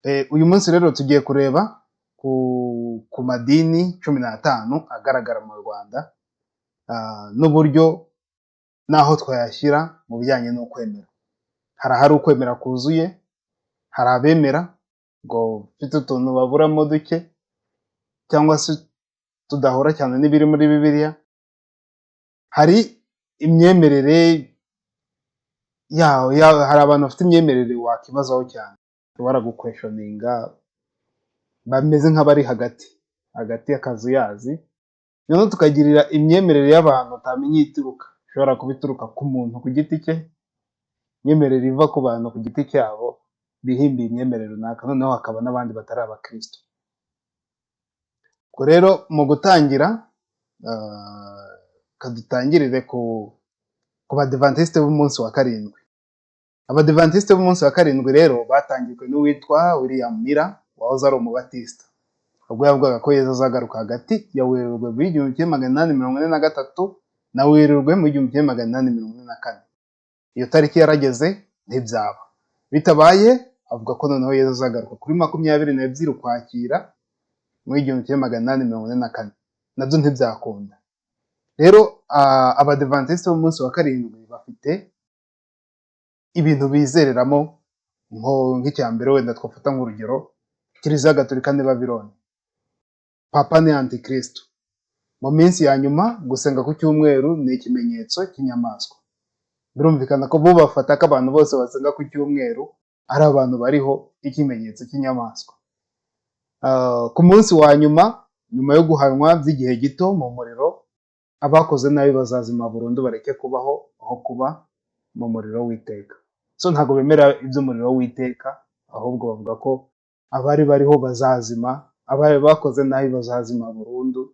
Uyu munsi rero tugiye kureba ku madini 15 agaragara mu Rwanda, n'uburyo n'aho twayashyira mu bijyanye n'ukwemera. Hari ahari ukwemera kuzuye, hari abemera ngo ufite utuntu baburamo duke cyangwa se tudahura cyane n'ibiri muri Bibiliya. Hari imyemerere hari abantu bafite imyemerere wakibazaho cyane, ushobora gukweshoninga, bameze nk'abari hagati y'akazuyazi. Noneho tukagirira imyemerere y'abantu utamenya iyo ituruka, ishobora kuba ituruka ku muntu ku giti cye, imyemerere iva ku bantu ku giti cyabo bihimbiye imyemerere runaka, noneho hakaba n'abandi batari abakristo. Ubwo rero mu gutangira, kadutangirire ku badivantiste b'umunsi wa karindwi. Abadivantiste b'umunsi wa karindwi rero batangijwe n'uwitwa William Miller, wahoze ari umubatista, ubwo yavugaga ko Yesu azagaruka hagati ya Werurwe mu 1843 na Werurwe mu 1844. Iyo tariki yarageze ntibyaba. Bitabaye avuga ko noneho Yesu azagaruka kuri 22 Ukwakira mu 1844. Nabyo ntibyakunda. Rero abadivantiste b'umunsi wa karindwi bafite ibintu bizereramo, nk'icya mbere wenda twafata nk'urugero, Kiliziya Gatolika ni Babiloni, Papa ni Antikristo. Mu minsi ya nyuma gusenga ku cyumweru ni ikimenyetso cy'inyamaswa. Birumvikana ko bo bafata ko abantu bose basenga ku cyumweru ari abantu bariho ikimenyetso cy'inyamaswa. Ku munsi wa nyuma yo guhanwa by'igihe gito mu muriro, abakoze nabi bazazima burundu bareke kubaho, aho kuba mu muriro w'iteka. So ntabwo bemera iby'umuriro w'iteka, ahubwo bavuga ko abari bariho bazazima, abari bakoze nabi bazazima burundu,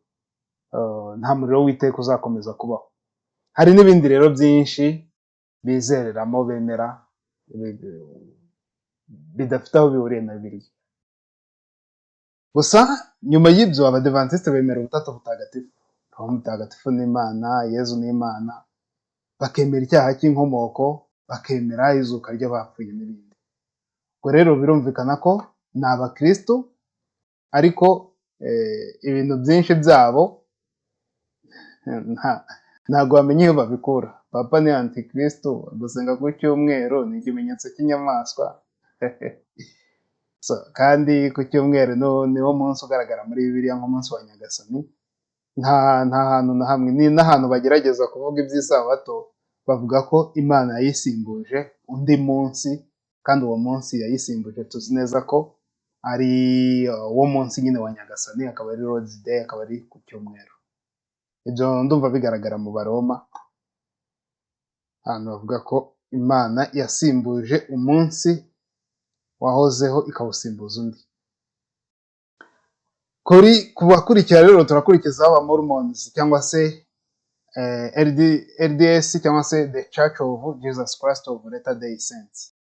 nta muriro w'iteka uzakomeza kubaho. Hari n'ibindi rero byinshi bizereramo bemera bidafite aho bihuriye na Bibiliya. Gusa nyuma y'ibyo abadivantiste bemera ubutatu butagatifu. Roho Mutagatifu ni Imana, Yezu ni Imana, bakemera icyaha cy'inkomoko, bakemera izuka ry'abapfuye n'ibindi. Ubwo rero birumvikana ko ni abakristo, ariko ibintu byinshi byabo ntabwo bamenya iyo babikura. Papa ni Antikristo, gusenga ku cyumweru ni ikimenyetso cy'inyamaswa. Kandi ku cyumweru niwo munsi ugaragara muri Bibiliya nk'umunsi wa Nyagasani. Nta hantu na hamwe, ni n'ahantu bagerageza kuvuga iby'isabato, bavuga ko Imana yayisimbuje undi munsi, kandi uwo munsi yayisimbuje tuzi neza ko ari uwo munsi nyine wa Nyagasani, akaba ari Lord's Day, akaba ari ku cyumweru. Ibyo ndumva bigaragara mu Baroma, ahantu bavuga ko Imana yasimbuje umunsi wahozeho ikawusimbuza undi. Ku bakurikira rero turakurikizaho aba Mormons cyangwa se LDS cyangwa se The Church of Jesus Christ of Latter-day Saints.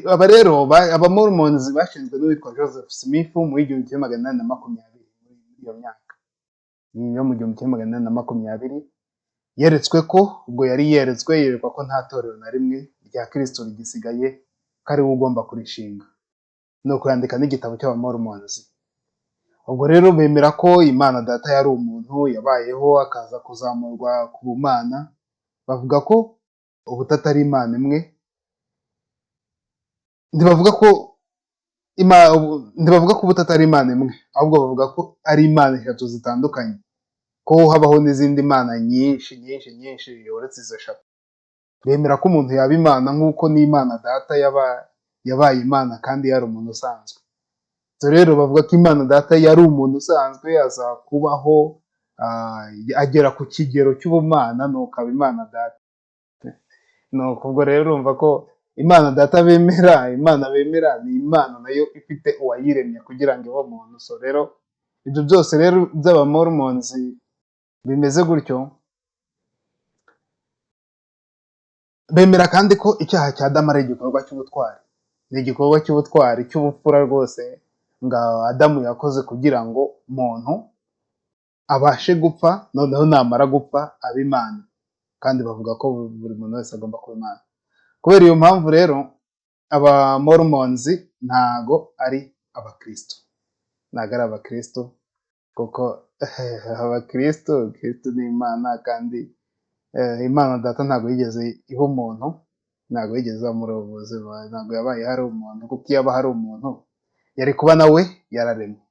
Aba rero aba Mormons bashinzwe n'uwitwa Joseph Smith mu 1820, muri iyo myaka yo mu 1820, yeretswe ko ubwo yari yerekwa ko nta torero na rimwe rya Kristo rigisigaye, ko ari we ugomba kurishinga, nuko yandika n'igitabo cy'aba Mormons. Ubwo rero bemera ko Imana Data yari umuntu, yabayeho akaza kuzamurwa ku bumana. Bavuga ko ubutatu ari Imana imwe. Ntibavuga ko ubutatu ari Imana imwe, ahubwo bavuga ko ari Imana eshatu zitandukanye, ko habaho n'izindi Mana nyinshi uretse izo eshatu. Bemera ko umuntu yaba Imana nk'uko n'Imana Data yabaye Imana kandi yari umuntu usanzwe. Rero bavuga ko Imana Data yari umuntu usanzwe, aza kubaho, agera ku kigero cy'ubumana, nuko aba Imana Data. Nuko ubwo rero urumva ko Imana Data bemera ni Imana nayo ifite uwayiremye kugira ngo ibe umuntu. So rero ibyo byose rero by'aba Mormons bimeze gutyo. Bemera kandi ko icyaha cya Adamu ari igikorwa cy'ubutwari, ni igikorwa cy'ubutwari cy'ubupfura rwose, ngo Adamu yakoze kugira ngo umuntu abashe gupfa, noneho namara gupfa abe Imana. Kandi bavuga ko buri muntu wese agomba kuba Imana. Kubera iyo mpamvu rero aba Mormons ntago ari abakristo, ntago ari abakristo kuko abakristo, Kristo ni Imana kandi Imana data ntago yigeze iha umuntu, ntago yigeze iba muri ubu buzima, ntago yabaye hari umuntu, kuko iyo aba hari umuntu yari kuba nawe yararemwe.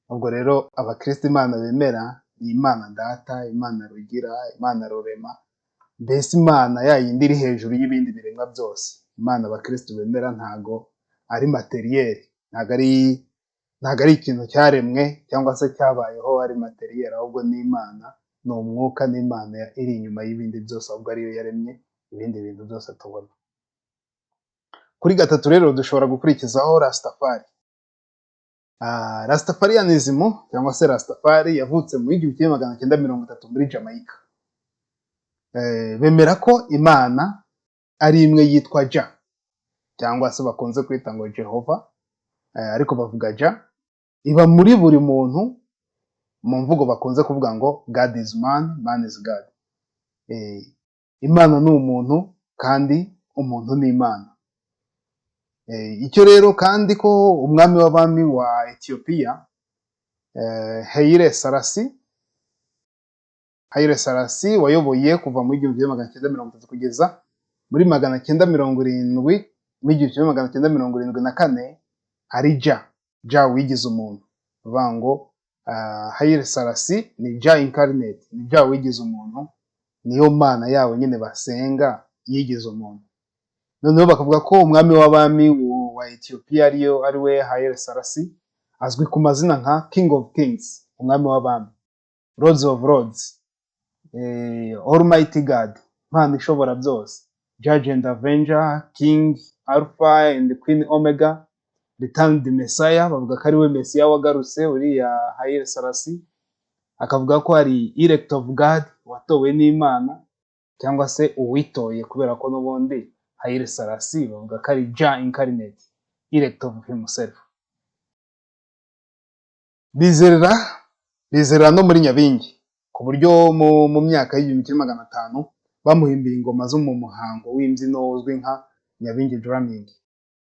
Ubwo rero abakristo Imana bemera ni Imana data, Imana rugira, Imana rurema, mbese Imana ya yindi iri hejuru y'ibindi biremwa byose. Imana abakristo bemera ntago ari materiel, ntago ari ikintu cyaremwe cyangwa se cyabayeho ari materiel, ahubwo ni Imana, ni umwuka, ni Imana iri inyuma y'ibindi byose, ahubwo ariyo yaremye ibindi bintu byose tubona. Kuri gatatu rero dushobora gukurikizaho Rastafari. Rastafarianism cyangwa se Rastafari yavutse mu 1930 muri Jamaica. Bemera ko Imana ari imwe yitwa Jah, cyangwa se bakunze kwita ngo Jehova, ariko bavuga Jah, iba muri buri muntu, mu mvugo bakunze kuvuga ngo God is man, man is God. Imana ni umuntu kandi umuntu ni Imana. Icyo rero kandi ko umwami w'abami wa Ethiopia, Haile Selassie wayoboye kuva mu 1930 kugeza muri 1974 ari Jah wigize umuntu. Bavuga ngo Haile Selassie ni Jah incarnate, ni Jah wigize umuntu, niyo Mana yabo nyine basenga yigize umuntu. Noneho bakavuga ko umwami w'abami wa Ethiopia ariwe Haile Selassie azwi ku mazina nka King of Kings, umwami w'abami, Lords of Lords, Almighty God, Imana ishobora byose, Judge and Avenger, King, Alpha and Queen Omega, Returned Messiah. Bavuga ko ariwe Mesiya wagarutse uriya Haile Selassie. Akavuga ko ari elect of God, watowe n'Imana, cyangwa se uwitoye, kubera ko n'ubundi Haile Selassie bavuga ko ari Jah incarnate, elect of himself. Bizerera no muri Nyabingi, ku buryo mu myaka y'1500 bamuhimbiye ingoma zo mu muhango w'imbyino uzwi nka Nyabingi drumming.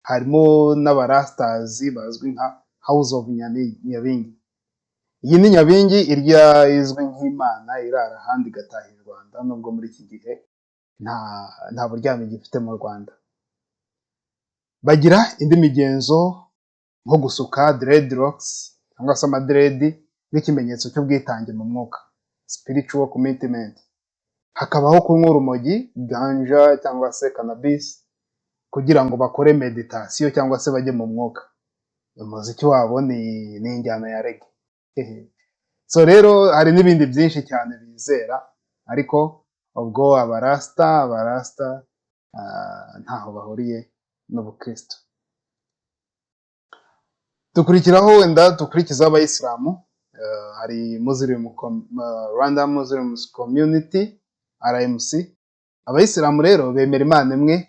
Harimo n'abarasters bazwi nka House of Nyabingi. Iyi ni Nyabingi irya izwi nk'Imana irara ahandi igataha i Rwanda, nubwo muri iki gihe nta buryamo gifite mu Rwanda. Bagira indi migenzo nko gusuka dreadlocks cyangwa se amadredi nk'ikimenyetso cy'ubwitange mu mwuka, spiritual commitment. Hakabaho kunywa urumogi, ganja cyangwa se cannabis, kugira ngo bakore meditation cyangwa se bajye mu mwuka. Umuziki wabo ni injyana ya reggae. So rero hari n'ibindi byinshi cyane bizera, ariko ubwo abarasta ntaho bahuriye n'ubukristo. Dukurikizaho abayisilamu. Hari Rwanda Muslims Community, RMC. Abayisilamu rero bemera Imana imwe,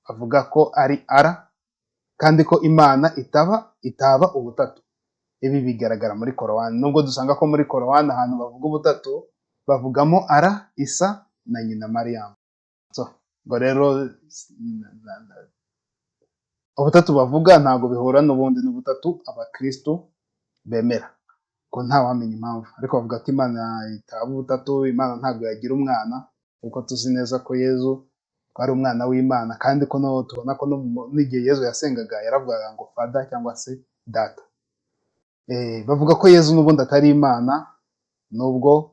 bavuga ko ari Allah, kandi ko Imana itaba ubutatu. Ibi bigaragara muri Korowani, nubwo dusanga ko muri Korowani ahantu bavuga ubutatu bavugamo Allah, Isa na nyina Mariam. So ngo rero ubutatu bavuga ntago bihura n'ubundi n'ubutatu abakristo bemera, ko ntawamenya impamvu, ariko bavuga ko Imana itaba ubutatu. Imana ntabwo yagira umwana, kuko tuzi neza ko Yezu ari umwana w'Imana, kandi ko tubona ko n'igihe Yezu yasengaga yaravugaga ngo Father cyangwa se Data. Bavuga ko Yezu n'ubundi atari Imana, nubwo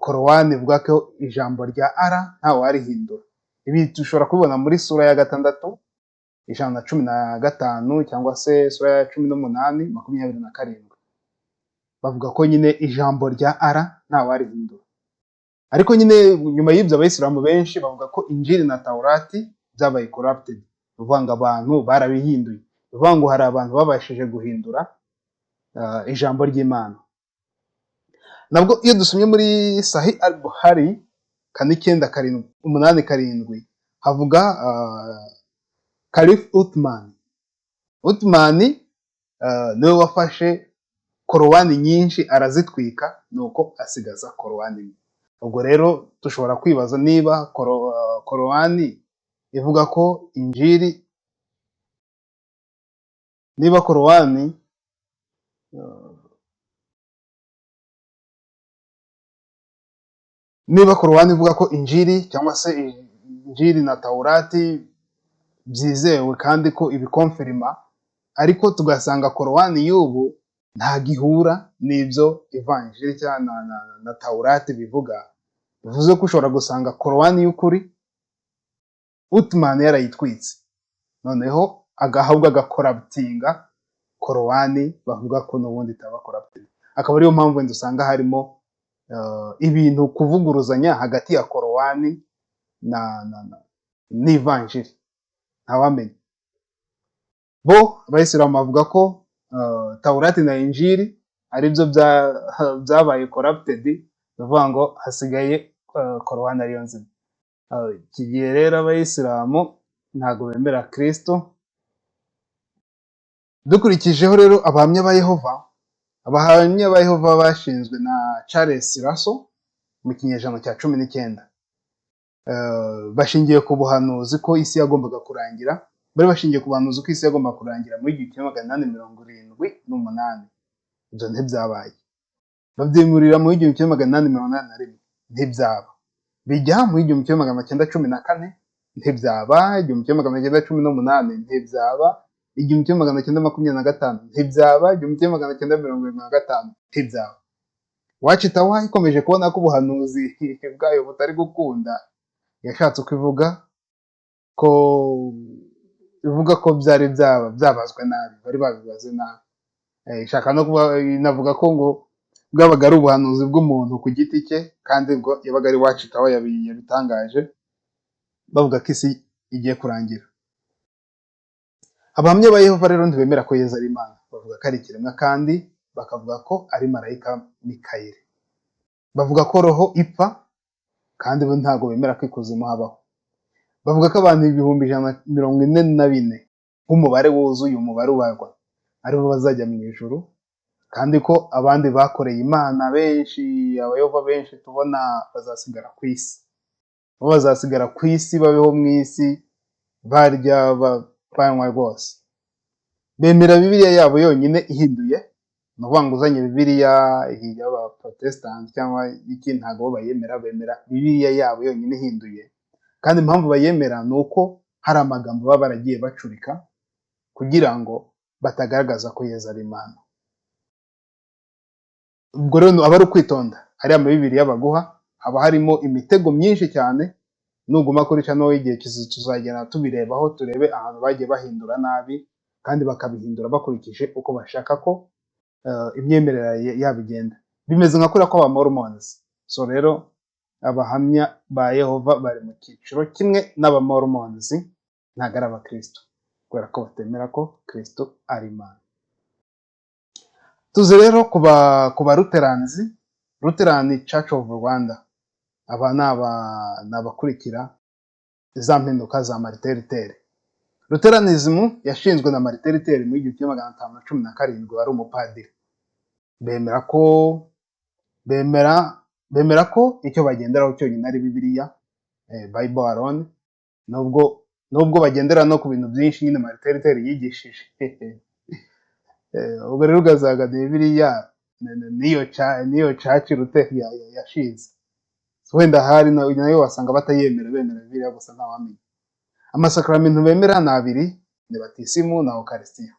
Korowani ivuga ko ijambo rya Allah ntawe warihindura. Ibi dushobora kubibona muri sura ya 6, 115, cyangwa se sura ya 18, 27. Bavuga ko nyine ijambo rya Allah ntawe warihindura. Ariko nyine nyuma y'ibyo abayisilamu benshi bavuga ko Injili na Taurati byabaye corrupted, bivuga ngo abantu barabihinduye, bivuga ngo hari abantu babashije guhindura ijambo ry'Imana. Nabwo iyo dusomye muri Sahih al-Bukhari 4:9-7 havuga Caliph Uthman niwe wafashe Korowani nyinshi arazitwika, nuko asigaza Korowani imwe. Ubwo rero dushobora kwibaza niba Korowani ivuga ko injiri niba korowani ivuga ko injiri cyangwa se injiri na tawurati byizewe kandi ko ibikonfirima, ariko tugasanga korowani y'ubu ntabwo ihura n'ibyo ivanjiri cyangwa na tawurati bivuga. Bivuze ko ushobora gusanga korowani y'ukuri utumani yarayitwitse, noneho ahubwo agakorabutinga korowani bavuga ko n'ubundi itaba korabutinga. Akaba ariyo mpamvu wenda usanga harimo ibintu kuvuguruzanya hagati ya korowani n'ivanjiri, ntawamenya. Bo abayisilamu bavuga ko tawurati na injiri aribyo byabaye corrupted, bivuga ngo hasigaye korowani ariyo nzima. Iki gihe rero abayisilamu ntabwo bemera Kristo. Dukurikijeho rero abahamya ba Yehova bashinzwe na Charles Russell mu kinyejana cya 19. Bashingiye ku buhanuzi ko isi yagombaga kurangira. Bari bashingiye ku buhanuzi ko isi yagombaga kurangira muri 1878. Ibyo ntibyabaye. Babyimurira muri 1881, ntibyaba. Bijya muri 1914, ntibyaba. 1918, ntibyaba. 1925, ntibyaba. 1925, ntibyaba. Wacitawa ikomeje kubona ko ubuhanuzi bwayo butari gukunda, yashatse uko ivuga ko byari byabazwe nabi, bari babibaze nabi. Ishaka no kuba inavuga ko ngo bwabaga ari ubuhanuzi bw'umuntu ku giti cye, kandi ngo yabaga ari Wacitawa yabitangaje, bavuga ko isi igiye kurangira. Abahamya ba Yehova rero ntibemera ko Yesu ari Imana, bavuga ko ari ikiremwa, kandi bakavuga ko ari marayika Mikayeli. Bavuga ko roho ipfa, kandi bo ntabwo bemera ko ikuzimu habaho. Bavuga ko abantu 144 nk'umubare wuzuye, umubare ubarwa, aribo bazajya mu ijuru, kandi ko abandi bakoreye Imana benshi, abayehova benshi tubona bazasigara ku isi. Bo bazasigara ku isi, babeho mu isi, barya banywa rwose. Bemera Bibiliya yabo yonyine ihinduye. Ni ukuvuga ngo uzanye Bibiliya y'Abaprotestant cyangwa iki, ntabwo bayemera. Bemera Bibiliya yabo yonyine ihinduye, kandi impamvu bayemera ni uko hari amagambo baba baragiye bacurika kugira ngo batagaragaza ko Yesu ari Imana. Ubwo rero aba ari ukwitonda. Hariya mu Bibiliya baguha haba harimo imitego myinshi cyane. Nuguma kuri channel igihe tuzagera tubirebaho, turebe ahantu bagiye bahindura nabi, kandi bakabihindura bakurikije uko bashaka ko imyemerere yabigenda. Bimeze nka kuriya kw'aba Mormons. So rero abahamya ba Yehova bari mu cyiciro kimwe n'aba Mormons, ntabwo ari abakristo, kubera ko batemera ko Kristo ari Imana. Tuzi rero kuba Lutheran Church of Rwanda. Aba ni abakurikira za mpinduka za Martin Luther. Lutheranism yashinzwe na Martin Luther mu 1517, wari umupadiri. Bemera ko icyo bagenderaho cyonyine ari Bibiliya, Bible alone, nubwo bagendera no ku bintu byinshi nyine Martin Luther yigishije. Ubwo rero ugazaga Bibiliya niyo church Luther yashinze. Wenda hari nayo wasanga batayemera, bemera Bibiliya gusa ntawamenya. Amasakramentu bemera ni abiri, ni batisimu na Eucharistia,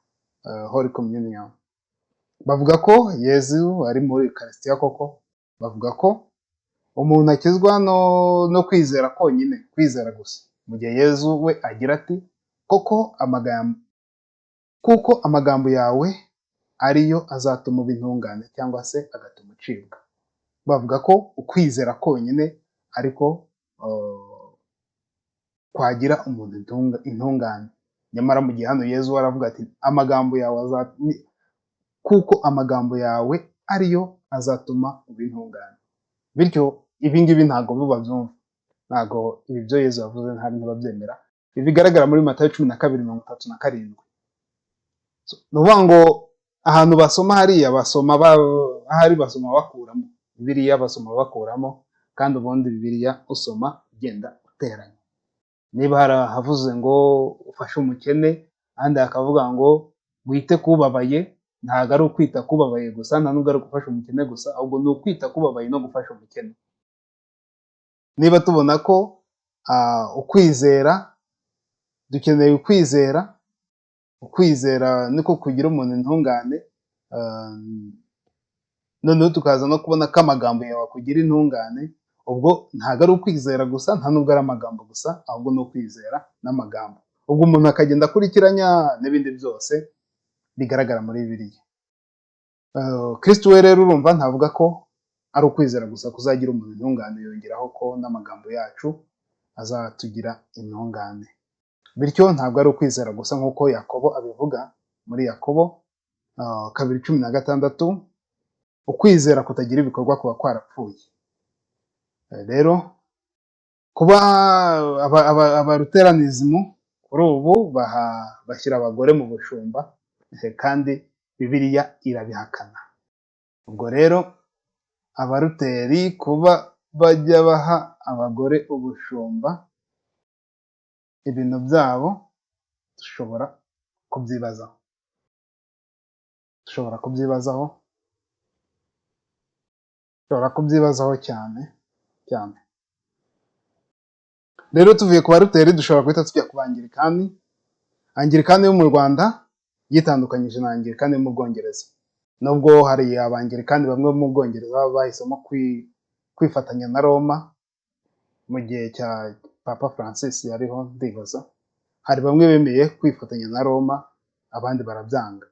Holy Communion. Bavuga ko Yesu ari muri Eucharistia koko. Bavuga ko umuntu akizwa no kwizera konyine, kwizera gusa. Mu gihe Yesu we agira ati kuko amagambo yawe ariyo azatuma uba intungane, cyangwa se agatuma ucibwa. Bavuga ko ukwizera konyine ariko kwagira umuntu intungane. Nyamara mu gihe hano Yesu aravuga ati kuko amagambo yawe ariyo azatuma uba intungane. Bityo ibi ngibi ntabwo babyumva, ntabwo ibi byo Yesu yavuze ntibabyemera. Ibi bigaragara muri Matayo 12:37. Ni ukuvuga ngo ahantu basoma hariya basoma bakuramo Bibiliya, basoma bakuramo, kandi ubundi Bibiliya usoma ugenda uteranya. niba harahavuze ngo ufashe umukene, ahandi hakavuga ngo wite kubabaye, ntabwo ari ukwita kubabaye gusa, nta nubwo ari gufasha umukene gusa, ahubwo ni ukwita kubabaye no gufasha umukene. Niba tubona ko ukwizera, dukeneye ukwizera niko kugira umuntu intungane, noneho tukaza no kubona ko amagambo yawe akugira intungane, ubwo ntabwo ari ukwizera gusa, nta nubwo ari amagambo gusa, ahubwo ni ukwizera n'amagambo. Ubwo umuntu akagenda akurikiranya n'ibindi byose bigaragara muri Bibiliya. Kristo we rero urumva ntavuga ko ari ukwizera gusa kuzagira umuntu intungane, yongeraho ko n'amagambo yacu azatugira intungane. Bityo ntabwo ari ukwizera gusa nk'uko Yakobo abivuga muri Yakobo 2:16, ukwizera kutagira ibikorwa kuba kwarapfuye. Rero kuba abaluteranizimu kuri ubu bashyira abagore mu bushumba, kandi Bibiliya irabihakana. Ubwo rero abaruteri kuba bajya baha abagore ubushumba, ibintu byabo dushobora kubyibazaho cyane cyane. Rero tuvuye ku baruteri dushobora guhita tujya ku bangirikani. Angirikani yo mu Rwanda yitandukanyije na angirikani yo mu Bwongereza, nubwo hari abangirikani bamwe mu Bwongereza bahisemo kwifatanya na Roma mu gihe cya Papa Francis yariho, ndibaza hari bamwe bemeye kwifatanya na Roma, abandi barabyanga.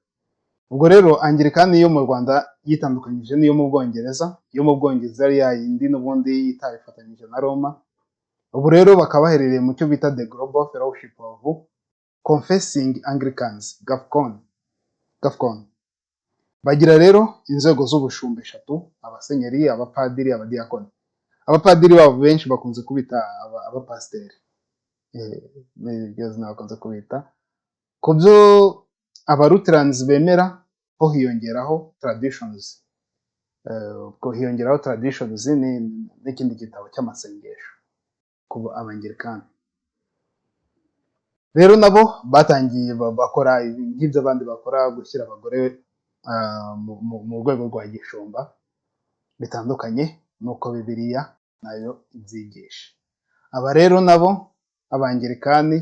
Ubwo rero angirikani yo mu Rwanda yitandukanyije n'iyo mu Bwongereza. Iyo mu Bwongereza ari yayindi n'ubundi itabifatanyije na Roma. Ubu rero bakaba baherereye mu cyo bita The Global Fellowship of Confessing Anglicans, GAFCON. Bagira rero inzego z'ubushumba 3: abasenyeri, abapadiri, abadiyakoni. Abapadiri babo benshi bakunze kubita abapasiteri, iryo zina bakunze kubita. Ku byo abalutherans bemera ho hiyongeraho traditions, n'ikindi gitabo cy'amasengesho ku abangirikani. Rero nabo batangiye bakora nk'ibyo abandi bakora, gushyira abagore mu rwego rwa gishumba bitandukanye nuko Bibiliya nayo ibyigisha. Aba rero nabo abangirikani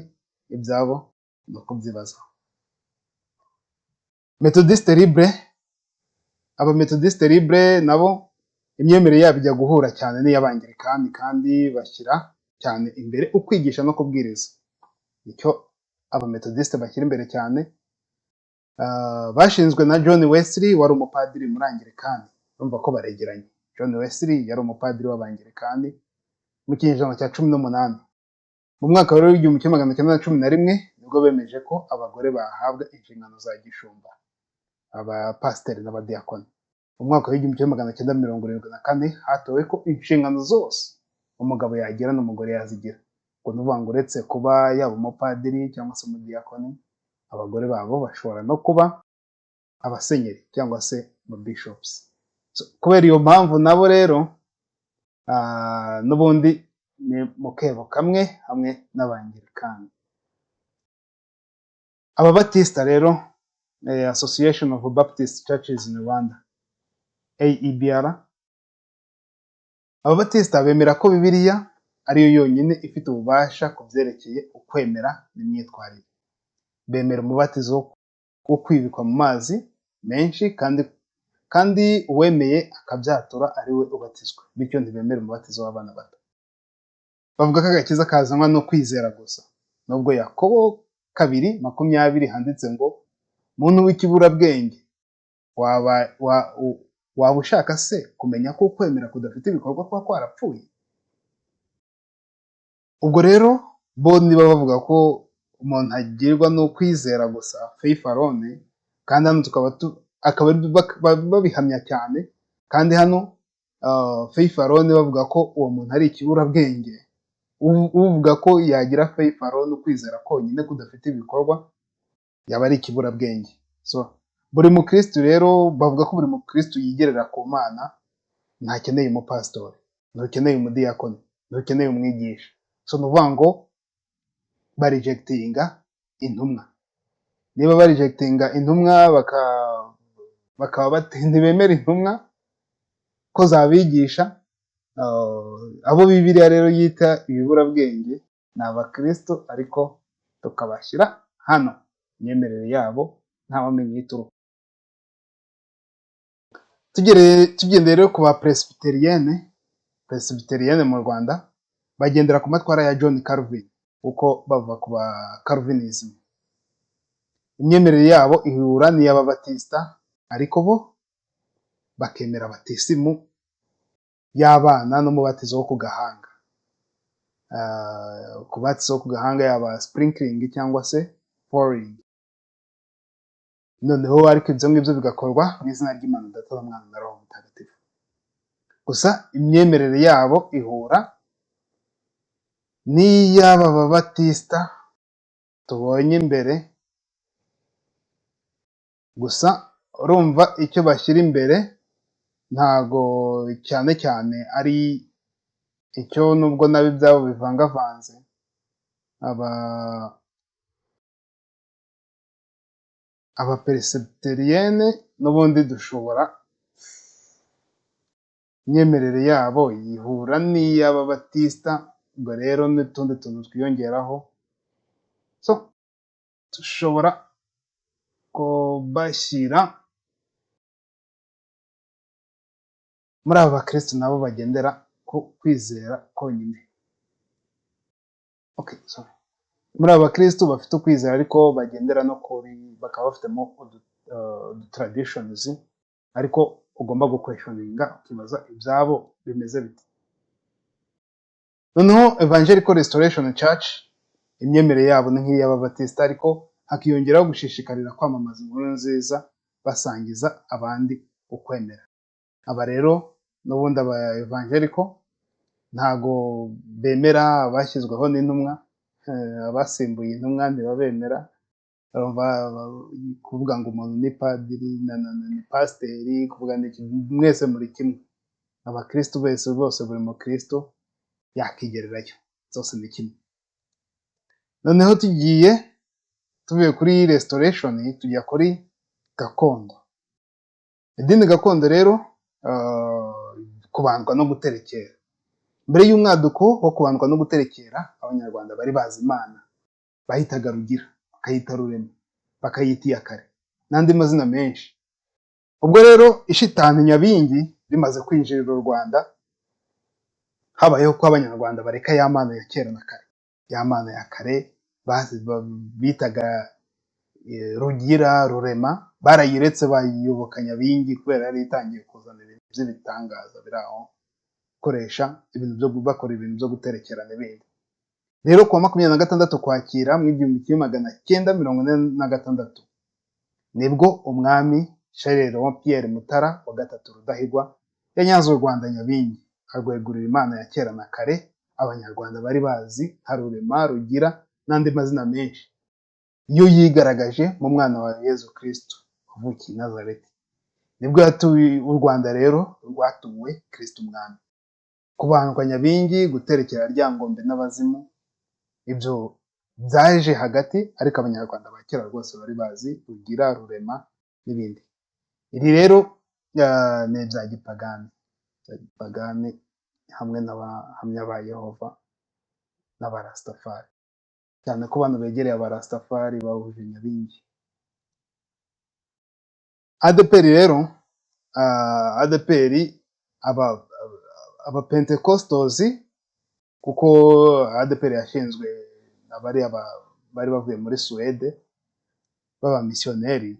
ibyabo ni ukubyibazaho. Methodiste Libre, Abamethodiste Libre nabo imyemerere yabo ijya guhura cyane n'iy'abangirikani, kandi bashyira cyane imbere ukwigisha no kubwiriza. Icyo abamethodiste bashyira imbere cyane. Bashinzwe na John Wesley wari umupadiri muri angirikani. Urumva ko baregeranye. John Wesley yari umupadiri w'abangirikani mu kinyejana cya 18. Mu mwaka wa 1911 nibwo bemeje ko abagore bahabwa inshingano za gishumba, abapasiteri n'abadiyakoni. Mu mwaka wa 1974 hatowe ko inshingano zose umugabo yagira n'umugore yazigira. Ngo nuvuga ngo uretse kuba yaba umupadiri cyangwa se umudiyakoni, abagore babo bashobora no kuba abasenyeri cyangwa se bishops. Kubera iyo mpamvu nabo rero n'ubundi ni mu kebo kamwe hamwe n'abangirikani. Ababatista rero, Association of Baptist Churches in Rwanda, AEBR, ababatista bemera ko Bibiliya ariyo yonyine ifite ububasha ku byerekeye ukwemera n'imyitwarire. Bemera umubatizo wo kwibikwa mu mazi menshi, kandi uwemeye akabyatura ari we ubatizwa. Bityo ntibemera umubatizo w'abana bato. Bavuga ko agakiza kazanwa no kwizera gusa. Nubwo Yakobo 2:20 handitse ngo muntu w'ikiburabwenge, waba ushaka se kumenya ko ukwemera kudafite ibikorwa kuba kwarapfuye? Ubwo rero bo niba bavuga ko umuntu agirwa no kwizera gusa, faith alone, kandi hano akaba babihamya cyane, kandi hano faith alone bavuga ko uwo muntu ari ikiburabwenge. Uvuga ko yagira faith alone, ukwizera konyine kudafite ibikorwa, yaba ari ikiburabwenge. Buri mukristo rero bavuga ko buri mukristo yigerera ku Mana, ntakeneye umupasitori, ntukeneye umudiyakoni, ntukeneye umwigisha. Nuvuga ngo barijegitinga intumwa. Niba barijegitinga intumwa bakaba ntibemera intumwa ko zabigisha, abo Bibiliya rero yita ibiburabwenge ni abakristo, ariko tukabashyira hano, imyemerere yabo ntawamenya ituruka. Tugendeye rero ku ba presbyterienne mu Rwanda bagendera ku matwara ya John Calvin, uko bava ku ba Calvinism. Imyemerere yabo ihura n'iy'ababatisita, ariko bo bakemera batisimu y'abana n'umubatizo wo ku gahanga. Kubatizo wo ku gahanga yaba sprinkling cyangwa se pouring. Noneho ariko ibyo ngibyo bigakorwa mu izina ry'Imana Data na Mwana na Roho Mutagatifu. Gusa imyemerere yabo ihura n'iy'aba babatisita tubonye imbere, gusa urumva icyo bashyira imbere ntago cyane cyane ari icyo, nubwo nabo ibyabo bivangavanze. aba presbyterienne n'ubundi dushobora, imyemerere yabo yihura n'iy'ababatisita, ubwo rero n'utundi tuntu twiyongeraho, so dushobora kubashyira muri aba bakristo nabo bagendera ku kwizera konyine. Muri aba bakristo bafite ukwizera ariko bagendera no kuri, bakaba bafitemo traditions, ariko ugomba gukweshoninga ukibaza ibyabo bimeze bite. Noneho Evangelical Restoration Church imyemerere yabo ni nk'iy'ababatisita, ariko hakiyongeraho gushishikarira kwamamaza inkuru nziza basangiza abandi ukwemera. Aba rero n'ubundi aba Evangelical ntago bemera abashyizweho n'intumwa, abasimbuye intumwa ntibabemera. Kuvuga ngo umuntu ni padiri ni pasiteri, kuvuga n'iki, mwese muri kimwe. Abakristo bose buri mukristo yakigererayo, zose ni kimwe. Noneho tuvuye kuri restoration tujya kuri gakondo. Idini gakondo rero kubandwa no guterekera. Mbere y'umwaduko wo kubandwa no guterekera, abanyarwanda bari bazi Imana, bahitaga Rugira, bakayita Rurema, bakayita Iyakare n'andi mazina menshi. Ubwo rero ishitani Nyabingi rimaze kwinjirira u Rwanda, habayeho ko abanyarwanda bareka ya Mana ya kera na kare, ya Mana ya kare bitaga Rugira, Rurema, barayiretse bayiyoboka Nyabingi kubera yari itangiye kuzana ibintu by'ibitangaza biri aho, bakora ibintu byo guterekera n'ibindi. Rero kuwa 26 Ukwakira mu 1946 nibwo umwami Charles Pierre Mutara wa gatatu Rudahigwa yanyaze u Rwanda Nyabingi, arwegurira Imana ya kera na kare abanyarwanda bari bazi nka Rurema, Rugira n'andi mazina menshi. Iyo yigaragaje mu mwana wa Yezu Kristo wavukiye i Nazareti, nibwo u Rwanda rero rwatuwe Kristo umwami. Kubandwa Nyabingi, guterekera Ryangombe n'abazimu, ibyo byaje hagati, ariko abanyarwanda ba kera rwose bari bazi Rugira, Rurema n'ibindi. Iri rero ni ibya gipagani hamwe n'abahamya ba Yehova n'abarastafari, cyane ko abantu begereye abarastafari bahuje Nyabingi. ADEPR rero, ADEPR aba Pentecostals, kuko ADEPR yashinzwe bari bavuye muri Suwede baba missionnaire.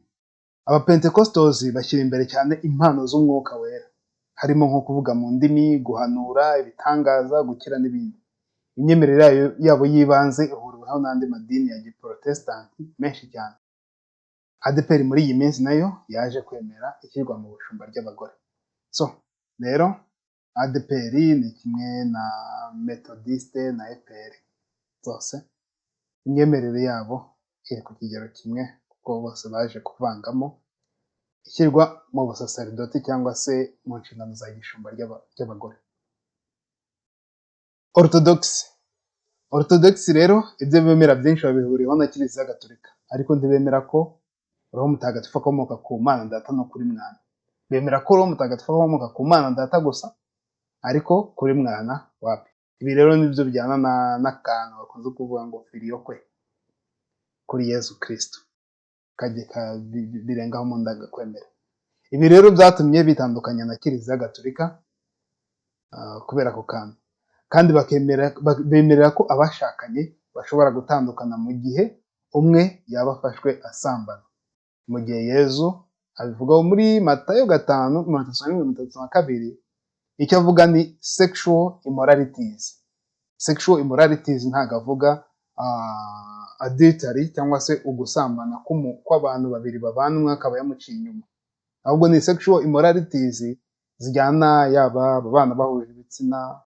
Aba Pentecostals bashyira imbere cyane impano z'umwuka wera, harimo nko kuvuga mu ndimi, guhanura, ibitangaza, gukira n'ibindi. Imyemerere yabo y'ibanze ihuriweho n'andi madini ya giprotestanti menshi cyane. ADEPR muri iyi minsi nayo yaje kwemera ishyirwa mu bushumba ry'abagore. So rero ADEPR ni kimwe na Methodiste na EPR, zose imyemerere yabo iri ku kigero kimwe, kuko bose baje kuvangamo ishyirwa mu busaserdoti cyangwa se mu nshingano za gishumba ry'abagore. Orthodox Orthodox rero ibyo bemera byinshi babihuriyeho na Kiliziya Gatolika, ariko ntibemera ko Roho Mutagatifu akomoka ku Mana Data no kuri Mwana. Bemera ko Roho Mutagatifu akomoka ku Mana Data gusa, ariko kuri Mwana wapi. Ibi rero nibyo bijyana n'akantu bakunze kuvuga ngo filioque kuri Yezu Kristo, birengaho mu ndangakwemera. Ibi rero byatumye bitandukanya na Kiliziya Gatolika kubera ako kantu, kandi bemerera ko abashakanye bashobora gutandukana mu gihe umwe yaba afashwe asambana, mu gihe Yezu abivugaho muri Matayo 5:32. Icyo avuga ni sexual immoralities. Sexual immoralities ntabwo avuga adultery cyangwa se ugusambana kw'abantu babiri babana, umwe akaba yamuciye inyuma, ahubwo ni sexual immoralities zijyana yaba abana bahuje ibitsina,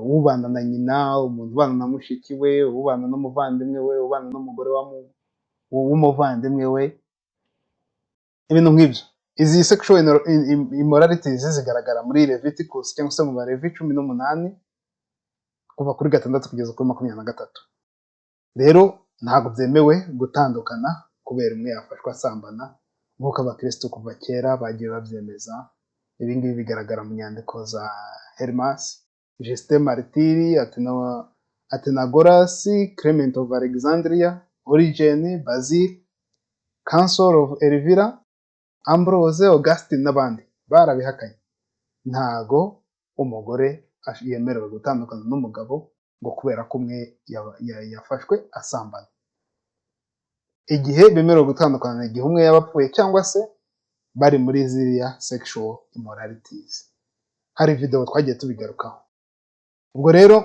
ubana na nyina, umuntu ubana na mushiki we, ubana n'umuvandimwe we, ubana n'umugore w'umuvandimwe we, ibintu nk'ibyo. Izi sexual immoralities zigaragara muri Leviticus cyangwa se mu Balevi 18 kuva kuri 6 kugeza kuri 23. Rero ntabwo byemewe gutandukana kubera umwe yafashwe asambana, nk'uko abakristo kuva kera bagiye babyemeza. Ibi ngibi bigaragara mu nyandiko za Hermas, Justin Martyr, Athenagoras, Clement of Alexandria, Origen, Basil, Council of Elvira, Ambrose, Augustine n'abandi barabihakanye. Ntago umugore yemerewe gutandukana n'umugabo ngo kubera ko umwe yafashwe asambana. Igihe bemerewe gutandukana igihe umwe yaba apfuye cyangwa se bari muri ziriya sexual immoralities. Hari video twagiye tubigarukaho. Ubwo rero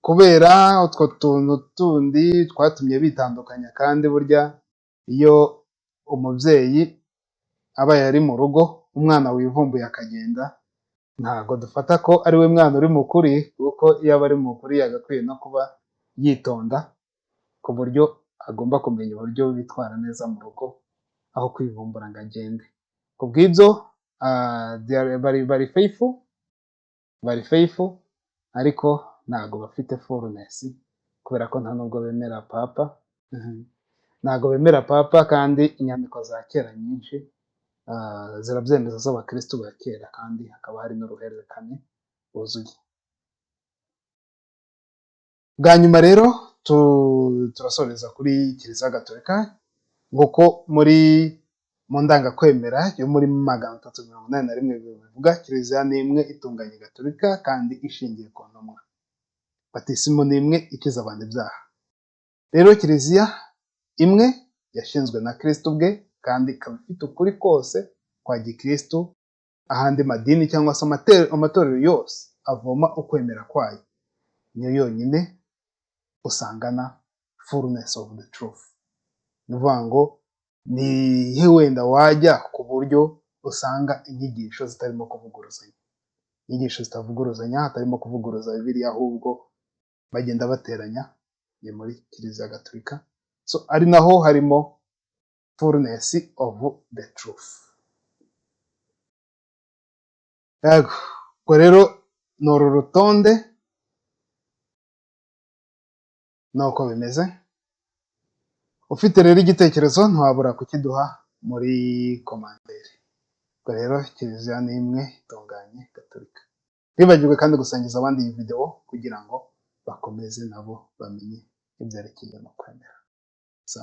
kubera utwo tuntu tundi twatumye bitandukanya, kandi burya iyo umubyeyi aba yari mu rugo umwana wivumbuye akagenda, ntago dufata ko ari we mwana uri mukuri, kuko iyo aba ari mukuri yagakwiye no kuba yitonda ku buryo agomba kumenya uburyo bitwara neza mu rugo aho kwivumbura ngo agende. Kubw'ibyo bari faithful ariko ntago bafite fullness, kubera ko nta nubwo bemera papa. Ntago bemera papa, kandi inyandiko za kera nyinshi zirabyemeza z'abakristo ba kera, kandi hakaba hari n'uruhererekane rwuzuye. Bwa nyuma rero turasoreza kuri Kiliziya Gatolika, nguko mu ndangakwemera yo muri 381 bivuga Kiliziya ni imwe itunganye Gatolika kandi ishingiye ku ntumwa. Batisimu ni imwe ikiza abantu ibyaha. Rero Kiliziya imwe yashinzwe na Kristo ubwe, kandi ikaba ifite ukuri kose kwa gikristo. Ahandi madini cyangwa se amatorero yose avoma ukwemera kwayo, niyo yonyine usangana fullness of the truth. Ni ukuvuga ngo ni wenda wajya ku buryo usanga inyigisho zitarimo kuvuguruzanya, inyigisho zitavuguruzanya, hatarimo kuvuguruza Bibiliya, ahubwo bagenda bateranya. Ni muri Kiliziya Gatolika, so ari naho harimo fullness of the truth. Yego, ubwo rero ni uru rutonde nuko bimeze. Ufite rero igitekerezo ntiwabura kukiduha muri komanteri. Ubwo rero Kiliziya ni imwe itunganye Gatolika. Ntibagirwe kandi gusangiza abandi iyi video kugira ngo bakomeze nabo bamenye ibyerekeye no kwemera. So